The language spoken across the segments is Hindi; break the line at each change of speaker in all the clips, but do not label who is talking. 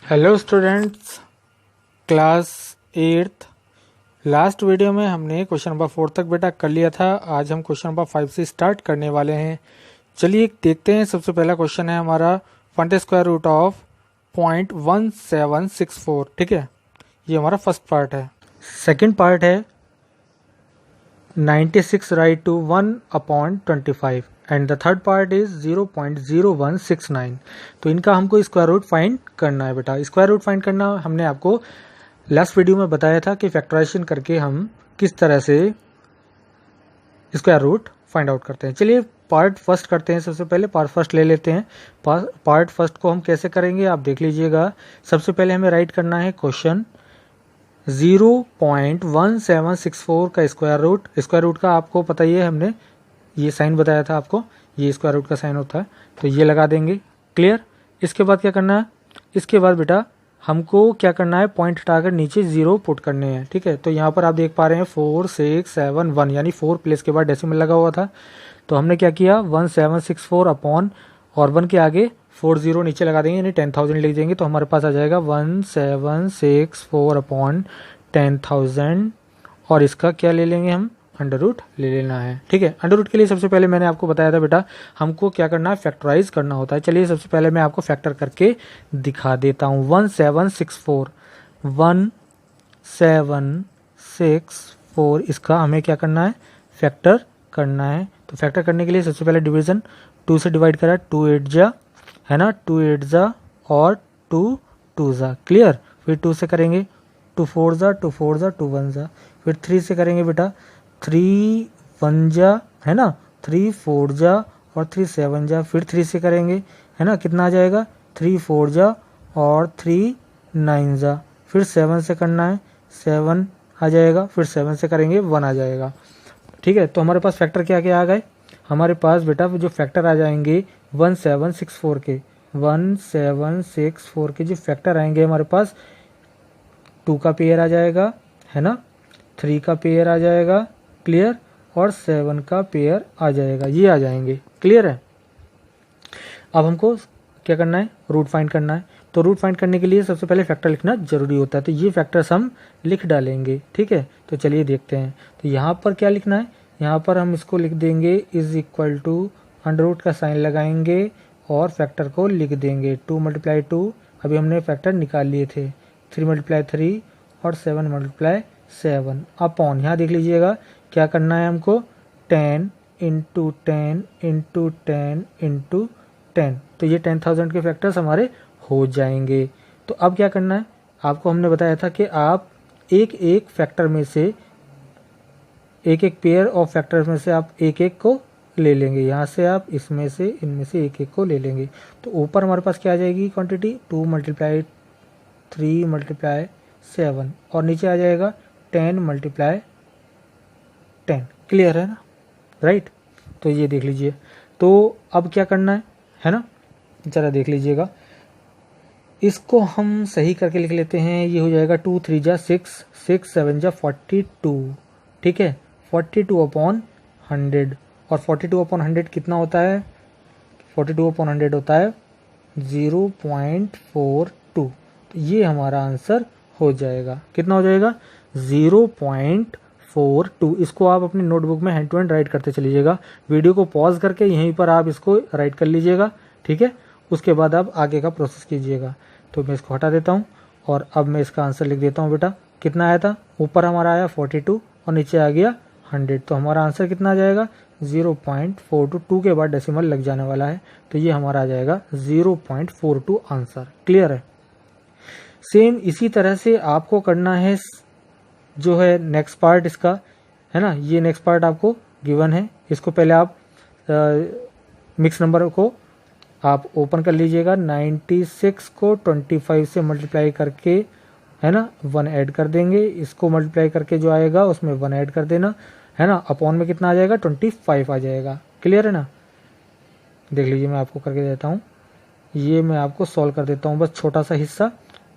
Hello students, class 8th। Last video में हमने क्वेश्चन नंबर 4 तक बेटा कर लिया था। आज हम क्वेश्चन नंबर 5 से स्टार्ट करने वाले हैं। चलिए देखते हैं। सबसे पहला क्वेश्चन है हमारा find the square root of 0.1764। ठीक है, ये हमारा फर्स्ट पार्ट है। सेकंड पार्ट है 96 raised to 1/25 and the third part is 0.0169। तो इनका हमको स्क्वायर रूट फाइंड करना है बेटा। स्क्वायर रूट फाइंड करना हमने आपको लास्ट वीडियो में बताया था कि फैक्टराइजेशन करके हम किस तरह से स्क्वायर रूट फाइंड आउट करते हैं। चलिए पार्ट फर्स्ट करते हैं। सबसे पहले पार्ट फर्स्ट ले लेते हैं। पार्ट फर्स्ट को हम कैसे करेंगे आप देख लीजिएगा। सबसे पहले हमें राइट करना है क्वेश्चन 0.1764 का स्क्वायर रूट। स्क्वायर रूट का आपको पता ही है, हमने ये साइन बताया था आपको, ये स्क्वायर रूट का साइन होता है, तो ये लगा देंगे। क्लियर। इसके बाद क्या करना है, इसके बाद बेटा हमको क्या करना है, पॉइंट हटाकर नीचे 0 पुट करने हैं। ठीक है, तो यहाँ पर आप देख पा रहे हैं 4 6 7 1 यानी 4 प्लेस के बाद डेसिमल लगा हुआ था। तो हमने क्या किया 1764 अपॉन और 1 के आगे 40 नीचे लगा देंगे यानी 10,000 लिख देंगे। तो हमारे पास आ जाएगा 1764 अपॉन 10,000 और इसका क्या ले लेंगे हम, अंडर रूट ले लेना है। ठीक है, अंडर रूट के लिए सबसे पहले मैंने आपको बताया था बेटा हमको क्या करना है, फैक्टराइज करना होता है। चलिए सबसे पहले मैं आपको फैक्टर करके दिखा देता हूँ। 1764 इसका हमें क्या करना है, फैक्टर करना है। तो फैक्टर करने के लिए सबसे पहले डिवीजन 2 से डिवाइड करा, 2 8 जा है ना, 2 8 जा और 2 2 जा। क्लियर। फिर 2 से करेंगे 2 4 जा, 2 4 जा, 2 1 जा। फिर 3 से करेंगे बेटा 3 1 जा है ना, 3 4 जा और 3 7 जा। फिर 3 से करेंगे है ना, कितना आ जाएगा 3 4 जा और 3 9 जा। फिर 7 से करना है 7 आ जाएगा। फिर 7 से करेंगे 1 आ जाएगा। ठीक है, तो हमारे पास फैक्टर क्या क्या आ गए, हमारे पास बेटा जो फैक्टर आ जाएंगे 1764 के, 1764 के जो फैक्टर आएंगे हमारे पास 2 का पेयर आ जाएगा है ना, 3 का पेयर आ जाएगा। क्लियर। और 7 का पेयर आ जाएगा, ये आ जाएंगे। क्लियर है। अब हमको क्या करना है, रूट फाइंड करना है। तो रूट फाइंड करने के लिए सबसे पहले फैक्टर लिखना जरूरी होता है, तो ये फैक्टर्स हम लिख डालेंगे। ठीक है, तो चलिए देखते हैं। तो यहाँ पर क्या लिखना है, यहाँ पर हम इसको लिख देंगे is equal to under root का साइन लगाएंगे और फैक्टर को लिख देंगे 2 × 2। अभी हमने फैक्टर निकाल लिए थे, 3 × 3 और 7 × 7 अपॉन, यहाँ देख लीजिएगा क्या करना है हमको, 10 × 10 × 10 × 10। तो ये 10,000 के फैक्टर्स हमारे हो जाएंगे। तो अब क्या करना है, आपको हमने बताया था कि आप एक एक फैक्टर में से, एक एक पेयर ऑफ फैक्टर में से आप एक एक को ले लेंगे। यहाँ से आप इसमें से, इनमें से एक एक को ले लेंगे। तो ऊपर हमारे पास क्या आ जाएगी क्वांटिटी, 2 × 3 × 7 और नीचे आ जाएगा 10 × 10। क्लियर है ना, राइट। तो ये देख लीजिए। तो अब क्या करना है ना, जरा देख लीजिएगा। इसको हम सही करके लिख लेते हैं। ये हो जाएगा 2 3 जा 6, 6 7 जा 42। ठीक है, 42 अपॉन 100 और 42 अपॉन 100 कितना होता है, 42 अपॉन 100 होता है 0.42। तो ये हमारा आंसर हो जाएगा। कितना हो जाएगा, 0.42। इसको आप अपनी नोटबुक में हैंड टू हैंड राइट करते चलिएगा। वीडियो को पॉज करके यहीं पर आप इसको राइट कर लीजिएगा। ठीक है, उसके बाद आप आगे का प्रोसेस कीजिएगा। तो मैं इसको हटा देता हूँ और अब मैं इसका आंसर लिख देता हूँ बेटा। कितना आया था, ऊपर हमारा आया 42 और नीचे आ गया 100। तो हमारा आंसर कितना आ जाएगा 0.42। 2 के बाद डेसिमल लग जाने वाला है, तो ये हमारा आ जाएगा 0.42 आंसर। क्लियर है। सेम इसी तरह से आपको करना है जो है नेक्स्ट पार्ट इसका है ना। ये नेक्स्ट पार्ट आपको गिवन है। इसको पहले आप मिक्स नंबर को आप ओपन कर लीजिएगा। 96 को 25 से मल्टीप्लाई करके है ना 1 ऐड कर देंगे। इसको मल्टीप्लाई करके जो आएगा उसमें 1 ऐड कर देना है ना। अपॉन में कितना आ जाएगा 25 आ जाएगा। क्लियर है ना, देख लीजिए मैं आपको करके देता हूँ। ये मैं आपको सॉल्व कर देता हूँ, बस छोटा सा हिस्सा,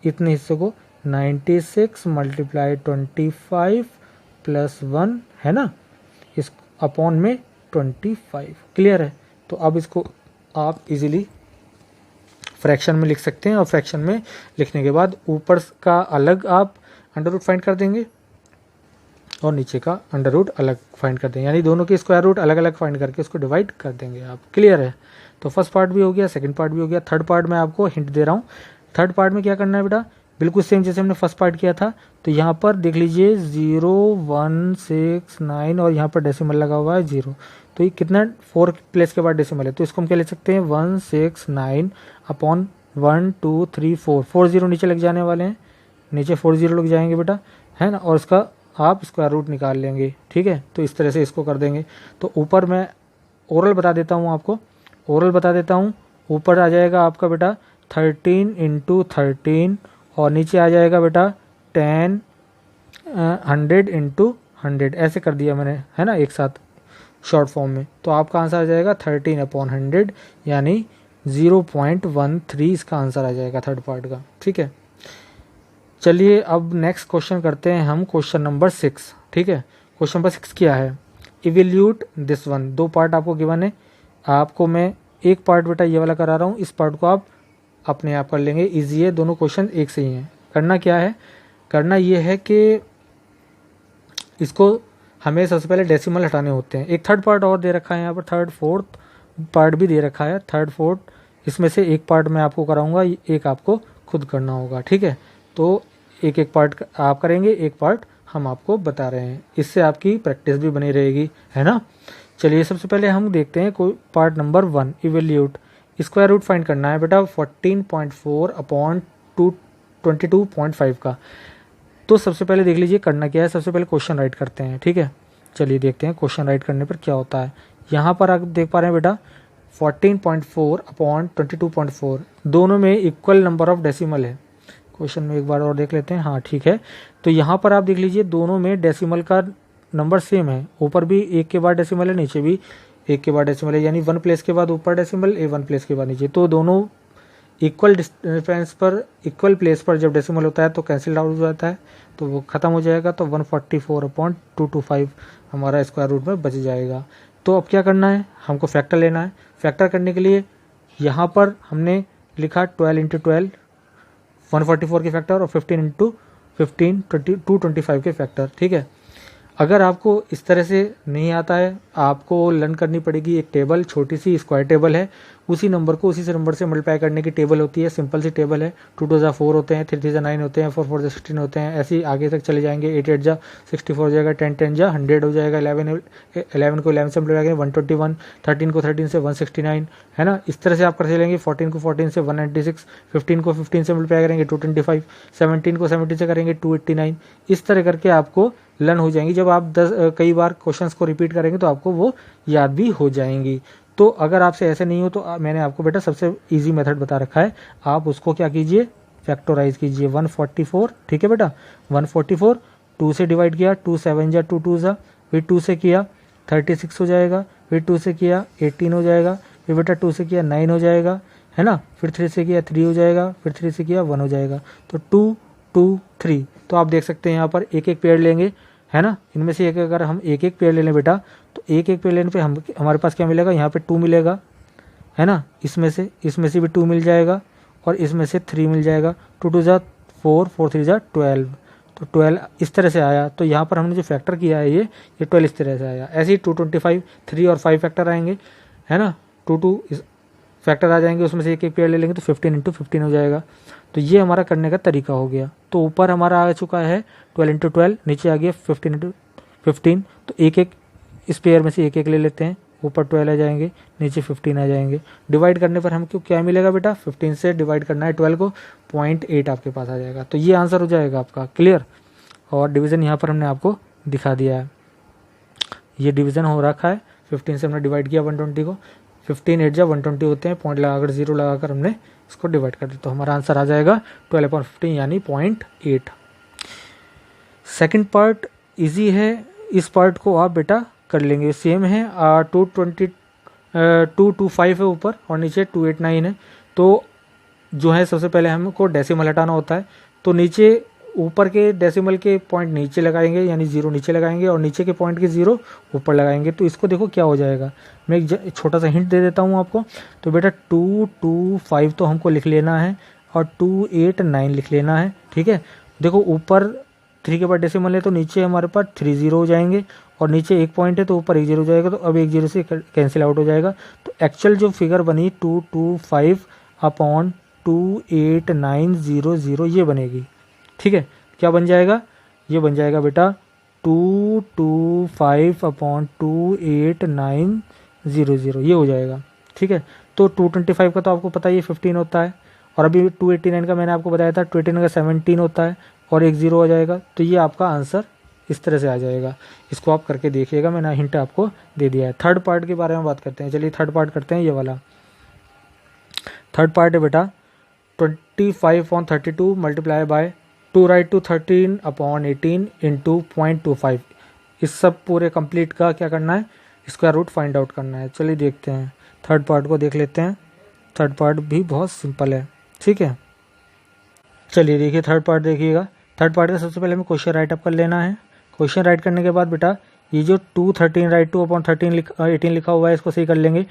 इतने हिस्से को 96 × 25 प्लस 1 है ना, इस अपॉन में 25। क्लियर है। तो अब इसको आप इजीली फ्रैक्शन में लिख सकते हैं, और फ्रैक्शन में लिखने के बाद ऊपर का अलग आप अंडर रूट फाइंड कर देंगे और नीचे का अंडर रूट अलग फाइंड कर देंगे, यानी दोनों के स्क्वायर रूट अलग अलग फाइंड करके उसको डिवाइड कर देंगे आप। क्लियर है? तो फर्स्ट पार्ट भी हो गया, सेकंड पार्ट भी हो गया। थर्ड पार्ट में आपको हिंट दे रहा हूँ। थर्ड पार्ट में क्या करना है बेटा, बिल्कुल सेम जैसे हमने फर्स्ट पार्ट किया था। तो यहाँ पर देख लीजिए 0 1 6 9 और यहाँ पर डेसिमल लगा हुआ है 0। तो ये कितना 4 प्लेस के बाद डेसिमल है, तो इसको हम क्या लिख सकते हैं 1 6 9 अपॉन 1 2 3 4। 4 0 नीचे लग जाने वाले हैं, नीचे 4 0 लग जाएंगे बेटा, है ना। और इसका आप स्क्वायर रूट निकाल लेंगे, ठीक है। तो इस तरह से इसको कर देंगे। तो ऊपर मैं ओरल बता देता हूँ आपको, ओरल बता देता हूँ। ऊपर आ जाएगा आपका बेटा 13 × 13 और नीचे आ जाएगा बेटा 10 100 × 100, ऐसे कर दिया मैंने, है ना, एक साथ शॉर्ट फॉर्म में। तो आपका आंसर आ जाएगा 13/100 यानी 0.13 इसका आंसर आ जाएगा थर्ड पार्ट का, ठीक है। चलिए अब नेक्स्ट क्वेश्चन करते हैं हम, क्वेश्चन नंबर 6, ठीक है। क्वेश्चन नंबर 6 क्या है, इवेल्यूट दिस वन। 2 पार्ट आपको गिवन है, आपको मैं एक पार्ट बेटा ये वाला करा रहा हूँ, इस पार्ट को आप अपने आप कर लेंगे, इजी है, दोनों क्वेश्चन एक से ही हैं। करना क्या है, करना ये है कि इसको हमें सबसे पहले डेसिमल हटाने होते हैं। एक थर्ड पार्ट और दे रखा है यहाँ पर, थर्ड फोर्थ पार्ट भी दे रखा है, थर्ड फोर्थ, इसमें से एक पार्ट मैं आपको कराऊंगा, एक आपको खुद करना होगा, ठीक है। तो एक एक पार्ट आप करेंगे, एक पार्ट हम आपको बता रहे हैं, इससे आपकी प्रैक्टिस भी बनी रहेगी, है ना। चलिए सबसे पहले हम देखते हैं कोई part number 1, evaluate. Square root find करना है बेटा 14.4 अपॉन 22.5 का। तो सबसे पहले देख लीजिए करना क्या है, सबसे पहले क्वेश्चन राइट करते हैं, ठीक है। चलिए देखते हैं क्वेश्चन राइट करने पर क्या होता है। यहाँ पर आप देख पा रहे हैं बेटा 14.4 अपॉन 22.4, दोनों में इक्वल नंबर ऑफ डेसिमल है। क्वेश्चन में एक बार और देख लेते हैं, हाँ ठीक है। तो यहाँ पर आप देख लीजिए दोनों में डेसिमल का नंबर सेम है, ऊपर भी 1 के बाद डेसिमल है, नीचे भी 1 के बाद डेसिमल है, यानी 1 प्लेस के बाद ऊपर डेसिमल, 1 प्लेस के बाद नीचे। तो दोनों इक्वल डिस्टेंस पर, इक्वल प्लेस पर जब डेसिमल होता है तो कैंसिल आउट हो जाता है, तो वो खत्म हो जाएगा। तो 144/225 हमारा स्क्वायर रूट में बच जाएगा। तो अब क्या करना है, हमको फैक्टर लेना है। फैक्टर करने के लिए यहाँ पर हमने लिखा 12 × 12 144 के फैक्टर और 15 × 15 225 के फैक्टर, ठीक है। अगर आपको इस तरह से नहीं आता है, आपको लर्न करनी पड़ेगी एक टेबल, छोटी सी स्क्वायर टेबल है, उसी नंबर को उसी से नंबर से मल्टीप्लाई करने की टेबल होती है, सिंपल सी टेबल है। 2 2 4 होते हैं, 3 3 9 होते हैं, 4 4 16 होते हैं, ऐसे ही आगे तक चले जाएंगे। 8 8 64 हो जाएगा, 10 10 100 हो जाएगा, 11 को 11 से मल्टीप्लाई करेंगे 121, 13 को 13 से 169, है ना। इस तरह से आप करते चलेंगे। 14 को 14 से 196, 15 को 15 से मल्टीप्लाई करेंगे 225, 17 को 17 से करेंगे 289। इस तरह करके आपको लर्न हो जाएंगी। जब आप कई बार क्वेश्चंस को रिपीट करेंगे तो आपको वो याद भी हो जाएंगी। तो अगर आपसे ऐसे नहीं हो तो मैंने आपको बेटा सबसे इजी मेथड बता रखा है, आप उसको क्या कीजिए, फैक्टराइज कीजिए। 144, ठीक है बेटा, 144 2 से डिवाइड किया, 2 7 जा 2 2 जा, फिर 2 से किया 36 हो जाएगा, फिर 2 से किया 18 हो जाएगा, फिर बेटा 2 से किया 9 हो जाएगा, है ना, फिर 3 से किया 3 हो जाएगा, फिर 3 से किया 1 हो जाएगा। तो 2 2 3। तो आप देख सकते हैं यहाँ पर एक एक पेड़ लेंगे, है ना। इनमें से एक अगर हम एक एक पेड़ ले लें बेटा, तो एक एक पेड़ लेने पे हमारे पास क्या मिलेगा, यहाँ पे 2 मिलेगा, है ना। इसमें से भी 2 मिल जाएगा और इसमें से 3 मिल जाएगा। 2 2 जा 4, 4 3 जा 12, तो 12 इस तरह से आया। तो यहाँ पर हमने जो फैक्टर किया है ये 12 इस तरह से आया। ऐसे ही 225, 3 और 5 फैक्टर आएंगे, है ना। 2 2 फैक्टर आ जाएंगे, उसमें से एक एक पेड़ ले लेंगे तो 15 × 15 हो जाएगा। तो ये हमारा करने का तरीका हो गया। तो ऊपर हमारा आ चुका है 12 × 12, नीचे आ गया 15 × 15। तो एक एक इस पेयर में से एक एक ले लेते हैं, ऊपर 12 आ जाएंगे, नीचे 15 आ जाएंगे। डिवाइड करने पर हमको क्या मिलेगा बेटा, 15 से डिवाइड करना है 12 को, 0.8 आपके पास आ जाएगा। तो ये आंसर हो जाएगा आपका, क्लियर। और डिवीज़न यहाँ पर हमने आपको दिखा दिया है, ये डिवीज़न हो रखा है। 15 से हमने डिवाइड किया 120 को, 15 8 जा 120 होते हैं, पॉइंट लगाकर 0 लगाकर हमने इसको डिवाइड कर दिया। तो हमारा आंसर आ जाएगा 12/15 यानी 0.8। सेकंड पार्ट इजी है, इस पार्ट को आप बेटा कर लेंगे, सेम है। 225 है ऊपर और नीचे 289 है। तो जो है सबसे पहले हमको डेसिमल हटाना होता है। तो नीचे ऊपर के डेसिमल के पॉइंट नीचे लगाएंगे, यानी 0 नीचे लगाएंगे और नीचे के पॉइंट के 0 ऊपर लगाएंगे। तो इसको देखो क्या हो जाएगा, मैं एक छोटा सा हिंट दे देता हूँ आपको। तो बेटा 225 तो हमको लिख लेना है और 289 लिख लेना है, ठीक है। देखो ऊपर 3 के बाद डेसिमल है तो नीचे हमारे पास 3 0 हो जाएंगे और नीचे एक पॉइंट है तो ऊपर 1 0 हो जाएगा। तो अब 1 0 से कैंसिल आउट हो जाएगा। तो एक्चुअल जो फिगर बनी 225 अपॉन 28900 ये बनेगी, ठीक है। क्या बन जाएगा, ये बन जाएगा बेटा 225 अपॉन 28900 ये हो जाएगा, ठीक है। तो 225 का तो आपको पता ही 15 होता है और अभी 289 का मैंने आपको बताया था 289 का 17 होता है और एक 0 हो जाएगा। तो ये आपका आंसर इस तरह से आ जाएगा। इसको आप करके देखिएगा, मैंने हिंट आपको दे दिया है। थर्ड पार्ट के बारे में बात करते हैं। चलिए थर्ड पार्ट करते हैं, ये वाला थर्ड पार्ट है बेटा 25/32 multiply by 2 raised to 13/18 into 0.25। इस सब पूरे कंप्लीट का क्या करना है, स्क्वायर रूट फाइंड आउट करना है। चलिए देखते हैं, थर्ड पार्ट को देख लेते हैं। थर्ड पार्ट भी बहुत सिंपल है, ठीक है। चलिए देखिए थर्ड पार्ट देखिएगा। थर्ड पार्ट का सबसे पहले हमें क्वेश्चन राइट अप कर लेना है। क्वेश्चन राइट करने के बाद बेटा ये जो 213 राइट टू अपॉन 18 लिखा हुआ है इसको सही कर लेंगे।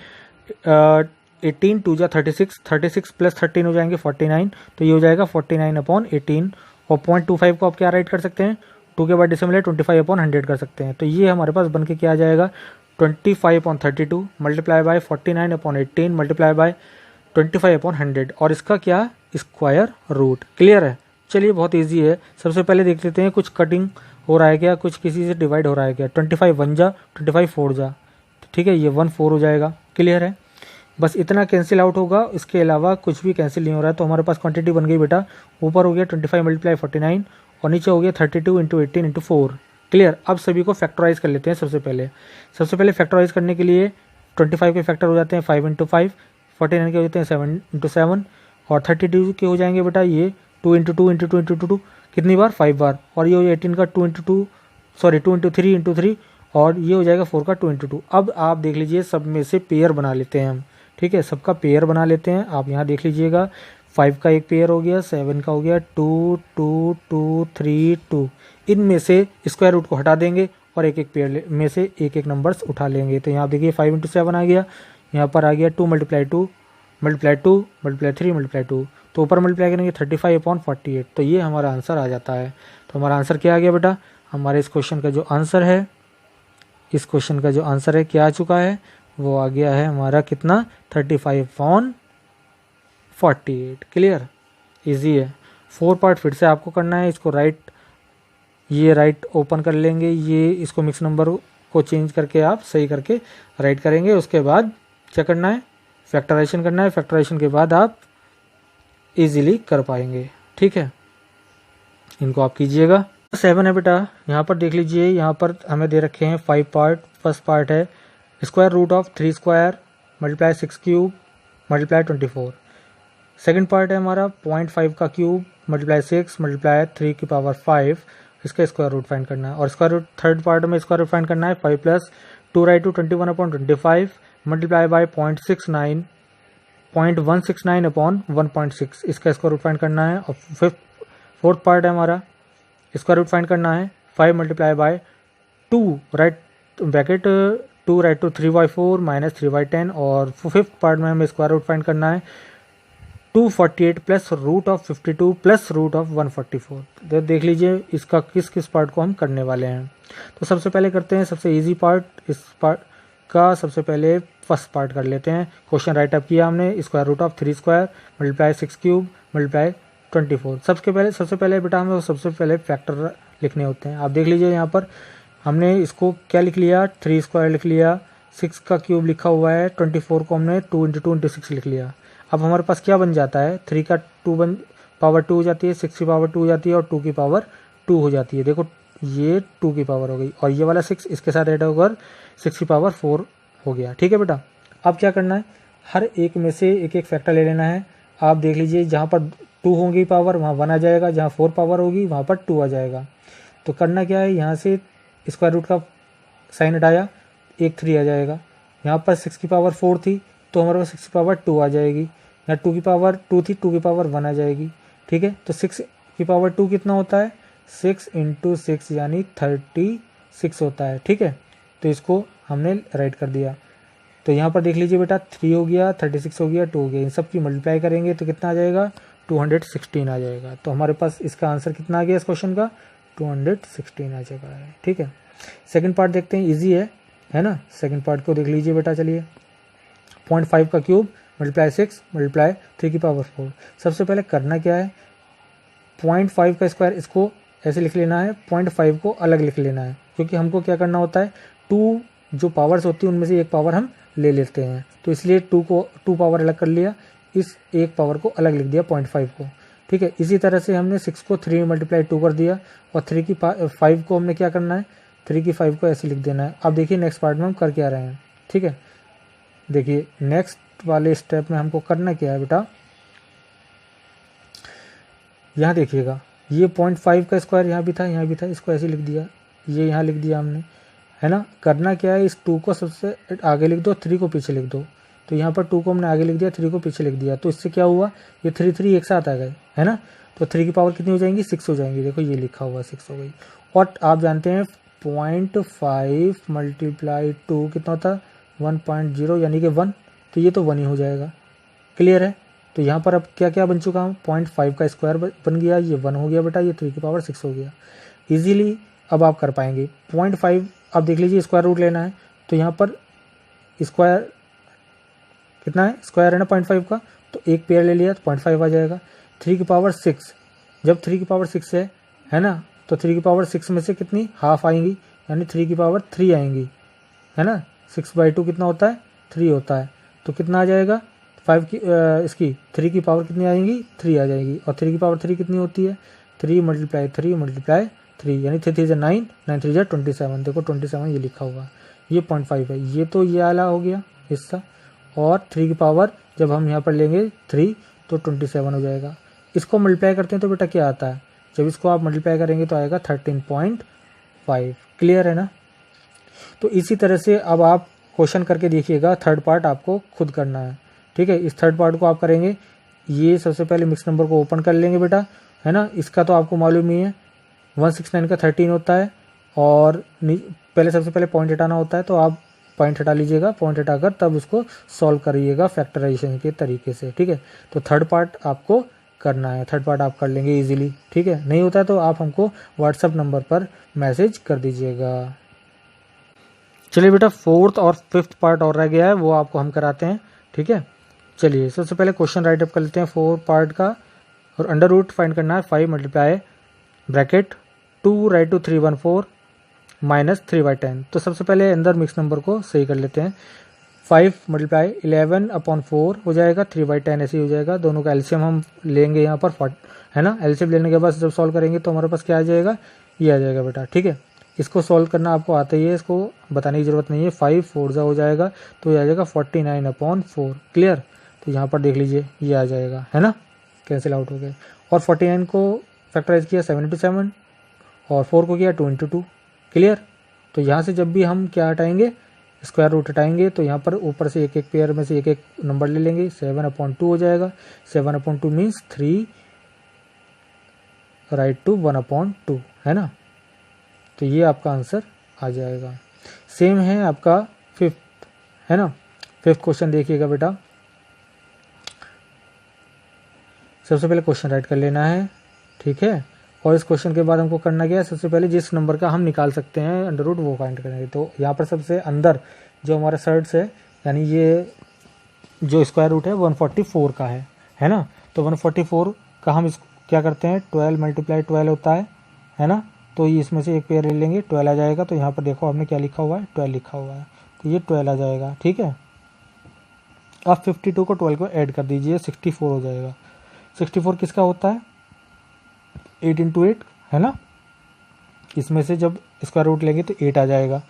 18 2 जा 36, 36 प्लस 13 हो जाएंगे 49। तो ये हो जाएगा 49/18 और 0.25 को आप क्या राइट कर सकते हैं, 2 के बाद डेसिमल है 25/100 कर सकते हैं। तो ये हमारे पास बन के क्या आ जाएगा 25/32 मल्टीप्लाई बाय 49/18 मल्टीप्लाई बाय 25/100 और इसका क्या स्क्वायर रूट। क्लियर है। चलिए बहुत इजी है। सबसे पहले देख लेते हैं कुछ कटिंग हो रहा है क्या, कुछ किसी से डिवाइड हो रहा है क्या। 25 1 जा 25 4 जा, ठीक है, ये 1 4 हो जाएगा। क्लियर है। बस इतना कैंसिल आउट होगा, इसके अलावा कुछ भी कैंसिल नहीं हो रहा है। तो हमारे पास क्वांटिटी बन गई बेटा, ऊपर हो गया 25 मल्टीप्लाई 49 और नीचे हो गया 32 इंटू 18 इंटू 4। क्लियर। अब सभी को फैक्टराइज कर लेते हैं। सबसे पहले फैक्टराइज करने के लिए 25 के फैक्टर हो जाते हैं 5 इंटू 5, 49 के हो जाते हैं 7 इंटू 7 और 32 के हो जाएंगे बेटा ये 2 इंटू 2 इंटू 2 इंटू 2 कितनी बार 5 बार और ये हो जाए 18 का 2 इंटू 2 सॉरी 2 इंटू 3 इंटू 3 और ये हो जाएगा 4 का 2 इंटू 2। अब आप देख लीजिए सब में से पेयर बना लेते हैं हम, ठीक है, सबका पेयर बना लेते हैं। आप यहाँ देख लीजिएगा 5 का एक पेयर हो गया, 7 का हो गया, 2 2 2 3 2। इनमें से स्क्वायर रूट को हटा देंगे और एक एक पेयर में से एक एक नंबर्स उठा लेंगे। तो यहाँ देखिए 5 इंटू 7 आ गया, यहाँ पर आ गया 2 मल्टीप्लाई 2 मल्टीप्लाई 2 मल्टीप्लाई 3 मल्टीप्लाई 2। तो ऊपर मल्टीप्लाई करेंगे 35/48। तो ये हमारा आंसर आ जाता है। तो हमारा आंसर क्या आ गया बेटा, हमारे इस क्वेश्चन का जो आंसर है, इस क्वेश्चन का जो आंसर है क्या आ चुका है, वो आ गया है हमारा कितना 35/48। क्लियर, इजी है। 4 पार्ट फिर से आपको करना है। इसको ये राइट ओपन कर लेंगे, ये इसको मिक्स नंबर को चेंज करके आप सही करके राइट करेंगे। उसके बाद क्या करना है, फैक्टराइजेशन करना है। फैक्टराइजेशन के बाद आप इजीली कर पाएंगे, ठीक है। इनको आप कीजिएगा। 7 है बेटा, यहाँ पर देख लीजिए, यहाँ पर हमें दे रखे हैं 5 पार्ट। फर्स्ट पार्ट है square root of 3 square multiply 6 cube multiply 24। Second part है हमारा 0.5 का क्यूब मल्टीप्लाई 6 मल्टीप्लाई 3 की पावर 5, इसका स्क्वायर रूट फाइंड करना है। और स्क्वायर रूट थर्ड पार्ट में स्क्वायर रूट फाइंड करना है 5 plus 2 raised to 21/25 multiply by 0.169/1.6, इसका स्क्वायर रूट फाइंड करना है। और फोर्थ पार्ट है हमारा स्क्वायर रूट फाइंड करना है 5 multiply by 2 raised bracket 2 raised to 3/4 minus 3/10। और फिफ्थ पार्ट में हमें स्क्वायर रूट फाइंड करना है 248 plus root of 52 plus root of 144। तो देख लीजिए इसका किस पार्ट को हम करने वाले हैं। तो सबसे पहले करते हैं सबसे इजी पार्ट। इस पार्ट का सबसे पहले फर्स्ट पार्ट कर लेते हैं। क्वेश्चन राइट अप किया हमने, square root of 3 square multiply 6 cube multiply 24। सबसे पहले बेटा हमें सबसे पहले फैक्टर लिखने होते हैं। आप देख लीजिए यहाँ पर हमने इसको क्या लिख लिया, 3 स्क्वायर लिख लिया, 6 का क्यूब लिखा हुआ है, 24 को हमने 2 इंटू 2 इंटू 6 लिख लिया। अब हमारे पास क्या बन जाता है, 3 का पावर 2 हो जाती है, 6 की पावर 2 हो जाती है और 2 की पावर 2 हो जाती है। देखो ये 2 की पावर हो गई और ये वाला 6 इसके साथ ऐड होकर 6 की पावर 4 हो गया। ठीक है बेटा, अब क्या करना है, हर एक में से एक एक फैक्टर ले लेना है। आप देख लीजिए जहाँ पर 2 होंगी पावर वहाँ 1 आ जाएगा, जहाँ 4 पावर होगी वहाँ पर 2 आ जाएगा। तो करना क्या है, यहाँ से स्क्वायर रूट का साइन हटाया, एक 3 आ जाएगा। यहाँ पर 6 की पावर 4 थी तो हमारे पास 6 की पावर 2 आ जाएगी। यहाँ 2 की पावर 2 थी, 2 की पावर 1 आ जाएगी। ठीक है, तो 6 की पावर 2 कितना होता है, 6 × 6 यानी 36 होता है। ठीक है, तो इसको हमने राइट कर दिया। तो यहाँ पर देख लीजिए बेटा 3 हो गया, 36 हो गया, 2 हो गया, इन सब की मल्टीप्लाई करेंगे तो कितना आ जाएगा, 216 आ जाएगा। तो हमारे पास इसका आंसर कितना आ गया इस क्वेश्चन का, 216 आ जाएगा। ठीक है, सेकंड पार्ट देखते हैं, इजी है ना। सेकंड पार्ट को देख लीजिए बेटा, चलिए 0.5 का क्यूब मल्टीप्लाई 6 मल्टीप्लाई 3 की पावर 4। सबसे पहले करना क्या है, 0.5 का स्क्वायर इसको ऐसे लिख लेना है, 0.5 को अलग लिख लेना है, क्योंकि हमको क्या करना होता है, 2 जो पावर्स होती है उनमें से एक पावर हम ले लेते हैं, तो इसलिए 2 पावर अलग कर लिया, इस एक पावर को अलग लिख दिया 0.5 को। ठीक है, इसी तरह से हमने 6 को 3 × 2 कर दिया, और 3 की 5 को हमने क्या करना है, 3 की 5 को ऐसे लिख देना है। अब देखिए नेक्स्ट पार्ट में हम कर क्या रहे हैं। ठीक है, देखिए नेक्स्ट वाले स्टेप में हमको करना क्या है बेटा, यहाँ देखिएगा, ये 0.5 का स्क्वायर यहाँ भी था, यहाँ भी था, इसको ऐसे लिख दिया, ये यहाँ लिख दिया हमने, है ना। करना क्या है, इस 2 को सबसे आगे लिख दो, 3 को पीछे लिख दो। तो यहाँ पर 2 को हमने आगे लिख दिया, 3 को पीछे लिख दिया, तो इससे क्या हुआ, ये 3 एक साथ आ गए, है ना। तो 3 की पावर कितनी हो जाएंगी, 6 हो जाएंगी। देखो ये लिखा हुआ 6 हो गई। और आप जानते हैं 0.5 × 2 कितना होता है, 1.0 यानी कि 1, तो ये तो 1 ही हो जाएगा। क्लियर है। तो यहाँ पर अब क्या क्या बन चुका हूँ, 0.5 का स्क्वायर बन गया, ये 1 हो गया बेटा, ये 3 की पावर 6 हो गया। इजीली अब आप कर पाएंगे। 0.5 अब देख लीजिए स्क्वायर रूट लेना है, तो यहाँ पर स्क्वायर कितना है, स्क्वायर है ना 0.5 का, तो एक पेयर ले लिया तो 0.5 आ जाएगा। 3 की पावर 6, जब 3 की पावर 6 है ना, तो 3 की पावर 6 में से कितनी हाफ आएंगी, यानी 3 की पावर 3 आएंगी, है ना। 6/2 कितना होता है, 3 होता है, तो कितना आ जाएगा 5 की इसकी 3 की पावर कितनी आएंगी, 3 आ जाएगी। और 3 की पावर 3 कितनी होती है, 3 × 3 यानी 3 3 9, 9 3 27। देखो 27 ये लिखा हुआ, ये 0.5 है, ये तो ये आला हो गया हिस्सा, और 3 की पावर जब हम यहाँ पर लेंगे 3 तो 27 हो जाएगा। इसको मल्टीप्लाई करते हैं तो बेटा क्या आता है, जब इसको आप मल्टीप्लाई करेंगे तो आएगा 13.5। क्लियर है ना। तो इसी तरह से अब आप क्वेश्चन करके देखिएगा, थर्ड पार्ट आपको खुद करना है। ठीक है, इस थर्ड पार्ट को आप करेंगे, ये सबसे पहले मिक्स नंबर को ओपन कर लेंगे बेटा, है ना। इसका तो आपको मालूम ही है, 169 का 13 होता है, और पहले सबसे पहले पॉइंट हटाना होता है, तो आप पॉइंट हटा लीजिएगा, पॉइंट हटाकर तब उसको सॉल्व करिएगा फैक्टराइजेशन के तरीके से। ठीक है, तो थर्ड पार्ट आपको करना है, थर्ड पार्ट आप कर लेंगे इजीली। ठीक है, नहीं होता है तो आप हमको व्हाट्सएप नंबर पर मैसेज कर दीजिएगा। चलिए बेटा, फोर्थ और फिफ्थ पार्ट और रह गया है, वो आपको हम कराते हैं। ठीक है, चलिए सबसे पहले क्वेश्चन राइट अप कर लेते हैं 4 पार्ट का, और अंडर रूट फाइंड करना है 5 × ब्रैकेट 2 राइट टू 314 - 3/10। तो सबसे पहले अंदर मिक्स नंबर को सही कर लेते हैं। 5 × 11/4 हो जाएगा, 3/10 ऐसे ही हो जाएगा। दोनों का एलसीएम हम लेंगे यहाँ पर 40, है ना। एलसीएम लेने के बाद जब सॉल्व करेंगे तो हमारे पास क्या आ जाएगा, ये आ जाएगा बेटा। ठीक है, इसको सॉल्व करना आपको आता ही है, इसको बताने की जरूरत नहीं है। 5 4 हो जाएगा, तो ये आ जाएगा 49/4। क्लियर। तो यहाँ पर देख लीजिए ये आ जाएगा, है ना, कैंसिल आउट हो गए। और 49 को फैक्टराइज किया 7 × 7, और 4 को किया 2 × 2। क्लियर। तो यहाँ से जब भी हम क्या हटाएंगे, स्क्वायर रूट हटाएंगे, तो यहाँ पर ऊपर से एक एक पेयर में से एक एक नंबर ले लेंगे। 7/2 हो जाएगा, 7/2 मीन्स 3 राइट टू 1/2, है ना। तो ये आपका आंसर आ जाएगा। सेम है आपका फिफ्थ, है ना। फिफ्थ क्वेश्चन देखिएगा बेटा, सबसे पहले क्वेश्चन राइट कर लेना है। ठीक है, और इस क्वेश्चन के बाद हमको करना क्या है, सबसे पहले जिस नंबर का हम निकाल सकते हैं अंडर रूट वो फाइंड करेंगे। तो यहाँ पर सबसे अंदर जो हमारा सर्ट्स है, यानी ये जो स्क्वायर रूट है 144 का है ना। तो 144 का हम क्या करते हैं, 12 × 12 होता है ना। तो ये इसमें से एक पेयर ले लेंगे, 12 आ जाएगा। तो यहाँ पर देखो हमने क्या लिखा हुआ है, 12 लिखा हुआ है, तो ये 12 आ जाएगा। ठीक है, अब 52 को 12 को ऐड कर दीजिए, 64 हो जाएगा। 64 किसका होता है, 8 × 8, है ना। इसमें से जब स्क्वायर रूट लेंगे तो 8 आ जाएगा।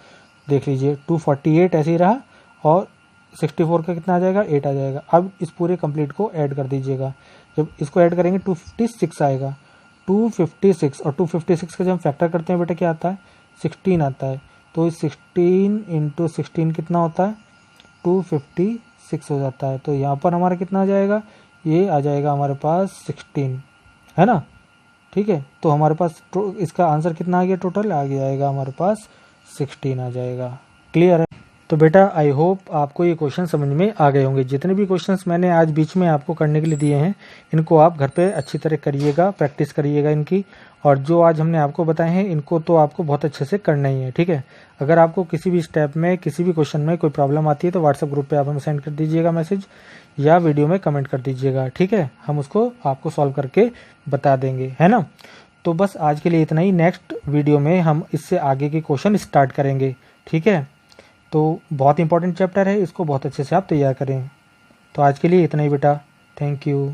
देख लीजिए 248 ऐसे ही रहा, और 64 का कितना आ जाएगा, 8 आ जाएगा। अब इस पूरे कंप्लीट को ऐड कर दीजिएगा, जब इसको ऐड करेंगे 256 आएगा, 256। और 256 का जब हम फैक्टर करते हैं बेटा क्या आता है, 16 आता है। तो 16 × 16 कितना होता है, 256 हो जाता है। तो यहाँ पर हमारा कितना आ जाएगा, ये आ जाएगा हमारे पास 16, है ना। ठीक है। तो हमारे पास इसका आंसर कितना आ गया, टोटल आ गया आएगा हमारे पास 16 आ जाएगा। क्लियर है। तो बेटा आई होप आपको ये क्वेश्चन समझ में आ गए होंगे। जितने भी क्वेश्चंस मैंने आज बीच में आपको करने के लिए दिए हैं, इनको आप घर पे अच्छी तरह करिएगा, प्रैक्टिस करिएगा इनकी। और जो आज हमने आपको बताए हैं इनको तो आपको बहुत अच्छे से करना ही है, ठीक है। अगर आपको किसी भी स्टेप में, किसी भी क्वेश्चन में कोई प्रॉब्लम आती है तो व्हाट्सएप ग्रुप पे आप हमें सेंड कर दीजिएगा मैसेज, या वीडियो में कमेंट कर दीजिएगा, ठीक है। हम उसको आपको सॉल्व करके बता देंगे, है ना। तो बस आज के लिए इतना ही। नेक्स्ट वीडियो में हम इससे आगे के क्वेश्चन स्टार्ट करेंगे, ठीक है। तो बहुत इंपॉर्टेंट चैप्टर है, इसको बहुत अच्छे से आप तैयार करें। तो आज के लिए इतना ही बेटा, थैंक यू।